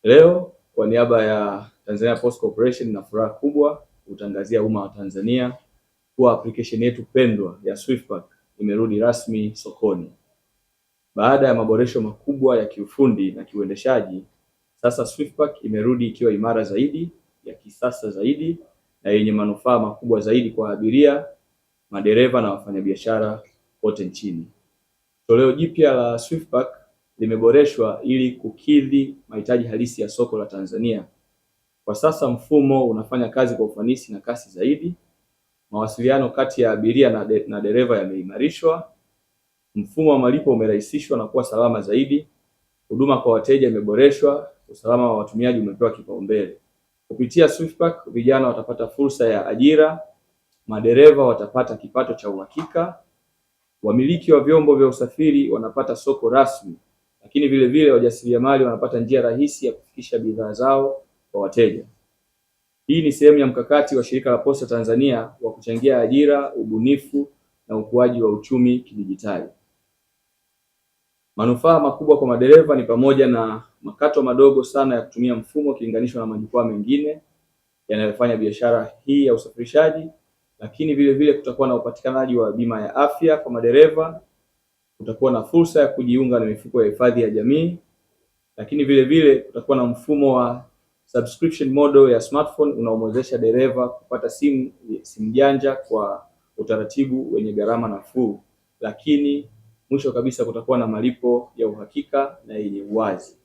Leo kwa niaba ya Tanzania Post Corporation na furaha kubwa kutangazia umma wa Tanzania kuwa application yetu pendwa ya Swiftpack imerudi rasmi sokoni. Baada ya maboresho makubwa ya kiufundi na kiuendeshaji, sasa Swiftpack imerudi ikiwa imara zaidi, ya kisasa zaidi na yenye manufaa makubwa zaidi kwa abiria, madereva na wafanyabiashara wote nchini. Toleo jipya la Swiftpack limeboreshwa ili kukidhi mahitaji halisi ya soko la Tanzania. Kwa sasa mfumo unafanya kazi kwa ufanisi na kasi zaidi. Mawasiliano kati ya abiria na dereva yameimarishwa. Mfumo wa malipo umerahisishwa na kuwa salama zaidi. Huduma kwa wateja imeboreshwa. Usalama wa watumiaji umepewa kipaumbele. Kupitia Swiftpack, vijana watapata fursa ya ajira, madereva watapata kipato cha uhakika, wamiliki wa vyombo vya usafiri wanapata soko rasmi, lakini vile vile wajasiriamali wanapata njia rahisi ya kufikisha bidhaa zao kwa wateja. Hii ni sehemu ya mkakati wa Shirika la Posta Tanzania wa kuchangia ajira, ubunifu na ukuaji wa uchumi kidijitali. Manufaa makubwa kwa madereva ni pamoja na makato madogo sana ya kutumia mfumo ukilinganishwa na majukwaa mengine yanayofanya biashara hii ya usafirishaji, lakini vile vile kutakuwa na upatikanaji wa bima ya afya kwa madereva, kutakuwa na fursa ya kujiunga na mifuko ya hifadhi ya jamii, lakini vile vile kutakuwa na mfumo wa subscription model ya smartphone unaomwezesha dereva kupata simu janja kwa utaratibu wenye gharama nafuu, lakini mwisho kabisa kutakuwa na malipo ya uhakika na yenye uwazi.